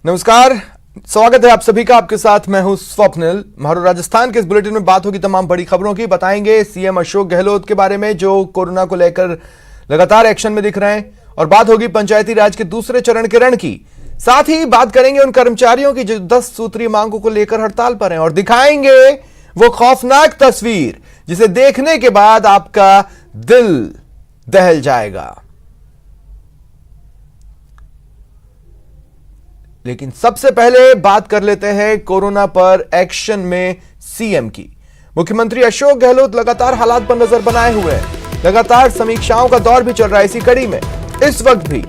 नमस्कार, स्वागत है आप सभी का। आपके साथ मैं हूं स्वप्निल महारो। राजस्थान के इस बुलेटिन में बात होगी तमाम बड़ी खबरों की। बताएंगे सीएम अशोक गहलोत के बारे में जो कोरोना को लेकर लगातार एक्शन में दिख रहे हैं, और बात होगी पंचायती राज के दूसरे चरण के रण की। साथ ही बात करेंगे उन कर्मचारियों की जो 10 सूत्रीय मांगों को लेकर हड़ताल पर हैं, और दिखाएंगे वो खौफनाक तस्वीर जिसे देखने के बाद आपका दिल दहल जाएगा। लेकिन सबसे पहले बात कर लेते हैं कोरोना पर एक्शन में सीएम की। मुख्यमंत्री अशोक गहलोत लगातार हालात पर नजर बनाए हुए हैं। लगातार समीक्षाओं का दौर भी चल रहा है। इसी कड़ी में इस वक्त भी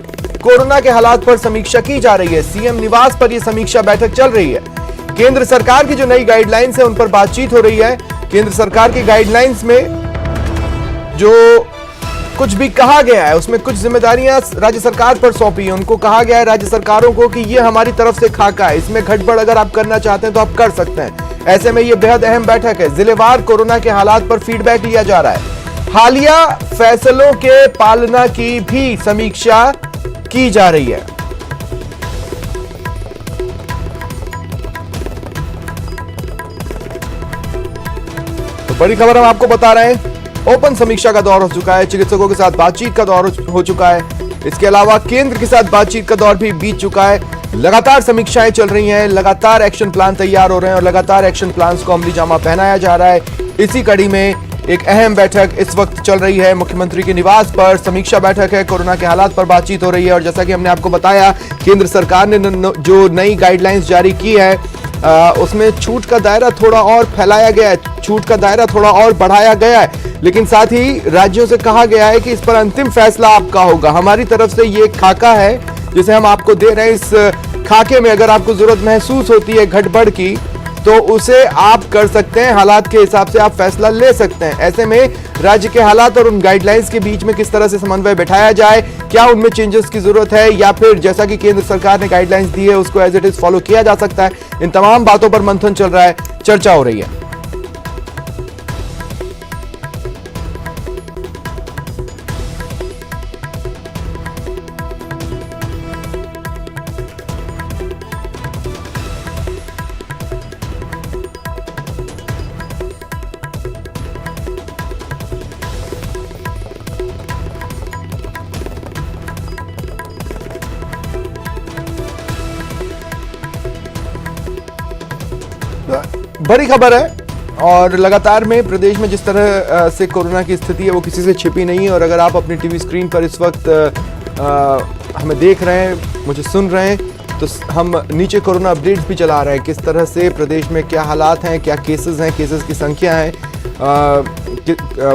कोरोना के हालात पर समीक्षा की जा रही है। सीएम निवास पर यह समीक्षा बैठक चल रही है। केंद्र सरकार की जो नई गाइडलाइंस है उन पर बातचीत हो रही है। केंद्र सरकार की गाइडलाइंस में जो कुछ भी कहा गया है उसमें कुछ जिम्मेदारियां राज्य सरकार पर सौंपी है। उनको कहा गया है राज्य सरकारों को कि ये हमारी तरफ से खाका है, इसमें गड़बड़ अगर आप करना चाहते हैं तो आप कर सकते हैं। ऐसे में ये बेहद अहम बैठक है। जिलेवार कोरोना के हालात पर फीडबैक लिया जा रहा है। हालिया फैसलों के पालना की भी समीक्षा की जा रही है। तो बड़ी खबर हम आपको बता रहे हैं, ओपन समीक्षा का दौर हो चुका है। चिकित्सकों के साथ बातचीत का दौर हो चुका है। इसके अलावा केंद्र के साथ बातचीत का दौर भी बीत चुका है। लगातार समीक्षाएं चल रही हैं, लगातार एक्शन प्लान तैयार हो रहे हैं और लगातार एक्शन प्लान्स को अमली जामा पहनाया जा रहा है। इसी कड़ी में एक अहम बैठक इस वक्त चल रही है। मुख्यमंत्री के निवास पर समीक्षा बैठक है। कोरोना के हालात पर बातचीत हो रही है। और जैसा कि हमने आपको बताया, केंद्र सरकार ने जो नई गाइडलाइंस जारी की है उसमें छूट का दायरा थोड़ा और फैलाया गया है, छूट का दायरा थोड़ा और बढ़ाया गया है। लेकिन साथ ही राज्यों से कहा गया है कि इस पर अंतिम फैसला आपका होगा। हमारी तरफ से ये खाका है जिसे हम आपको दे रहे हैं। इस खाके में अगर आपको जरूरत महसूस होती है गड़बड़ की तो उसे आप कर सकते हैं। हालात के हिसाब से आप फैसला ले सकते हैं। ऐसे में राज्य के हालात और उन गाइडलाइंस के बीच में किस तरह से समन्वय बैठाया जाए, क्या उनमें चेंजेस की जरूरत है या फिर जैसा कि केंद्र सरकार ने गाइडलाइंस दी है उसको एज इट इज फॉलो किया जा सकता है, इन तमाम बातों पर मंथन चल रहा है, चर्चा हो रही है। बड़ी खबर है और लगातार में प्रदेश में जिस तरह से कोरोना की स्थिति है वो किसी से छिपी नहीं है। और अगर आप अपनी टीवी स्क्रीन पर इस वक्त हमें देख रहे हैं, मुझे सुन रहे हैं, तो हम नीचे कोरोना अपडेट्स भी चला रहे हैं। किस तरह से प्रदेश में क्या हालात हैं, क्या केसेस हैं, केसेस की संख्या है,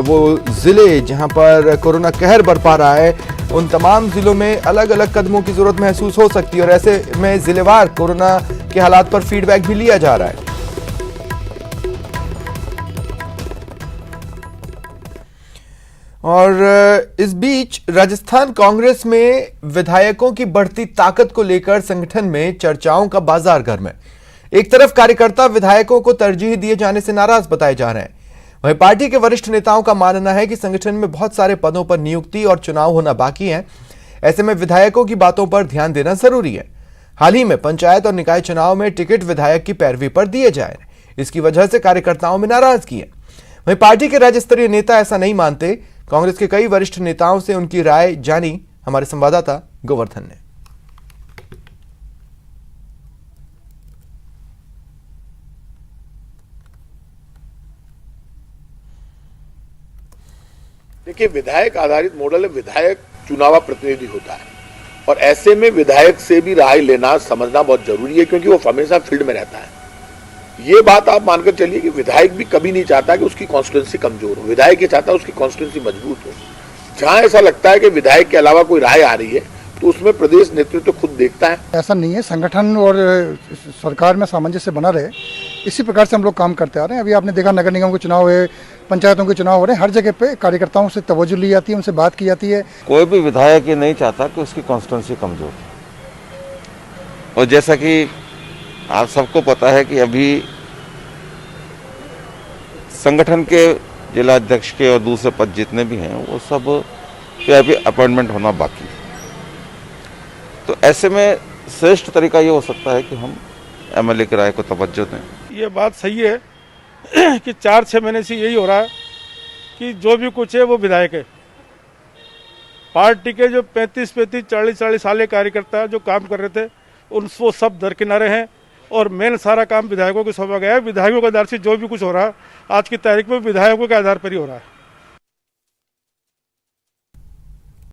वो जिले जहां पर कोरोना कहर बरपा रहा है उन तमाम जिलों में अलग अलग कदमों की जरूरत महसूस हो सकती है। और ऐसे में जिलेवार कोरोना के हालात पर फीडबैक भी लिया जा रहा है। और इस बीच राजस्थान कांग्रेस में विधायकों की बढ़ती ताकत को लेकर संगठन में चर्चाओं का बाजार गर्म है। एक तरफ कार्यकर्ता विधायकों को तरजीह दिए जाने से नाराज बताए जा रहे हैं, वहीं पार्टी के वरिष्ठ नेताओं का मानना है कि संगठन में बहुत सारे पदों पर नियुक्ति और चुनाव होना बाकी है। ऐसे में विधायकों की बातों पर ध्यान देना जरूरी है। हाल ही में पंचायत और निकाय चुनाव में टिकट विधायक की पैरवी पर दिए जाए, इसकी वजह से कार्यकर्ताओं में नाराजगी है। वहीं पार्टी के राज्य स्तरीय नेता ऐसा नहीं मानते। कांग्रेस के कई वरिष्ठ नेताओं से उनकी राय जानी हमारे संवाददाता गोवर्धन ने। देखिए, विधायक आधारित मॉडल है। विधायक चुनावा प्रतिनिधि होता है और ऐसे में विधायक से भी राय लेना समझना बहुत जरूरी है, क्योंकि वो हमेशा फील्ड में रहता है। ये बात आप मानकर चलिए कि विधायक भी कभी नहीं चाहता कि उसकी कॉन्स्टिट्यूंसी कमजोर हो। विधायक ये चाहता है उसकी कॉन्स्टिट्यूंसी मजबूत हो। जहां ऐसा लगता है कि विधायक के अलावा कोई राय आ रही है तो उसमें प्रदेश नेतृत्व खुद देखता है। ऐसा नहीं है, संगठन और सरकार में सामंजस्य बना रहे, इसी प्रकार से हम लोग काम करते आ रहे हैं। अभी आपने देखा नगर निगम के चुनाव हुए, पंचायतों के चुनाव हो रहे हैं, हर जगह पे कार्यकर्ताओं से तवज्जो ली जाती है, उनसे बात की जाती है। कोई भी विधायक ये नहीं चाहता कि उसकी कॉन्स्टिट्यूंसी कमजोर हो। और जैसा कि आप सबको पता है कि अभी संगठन के जिला अध्यक्ष के और दूसरे पद जितने भी हैं वो सब पे अभी अपॉइंटमेंट होना बाकी है। तो ऐसे में श्रेष्ठ तरीका ये हो सकता है कि हम एमएलए की राय को तवज्जो दें। ये बात सही है कि 4-6 महीने से यही हो रहा है कि जो भी कुछ है वो विधायक है। पार्टी के जो 35-35, 40-40 साल कार्यकर्ता जो काम कर रहे थे वो सब दरकिनारे हैं और मेन सारा काम विधायकों के सौंपा गया है। विधायकों के आधार से जो भी कुछ हो रहा है आज की तारीख में विधायकों के आधार पर ही हो रहा है।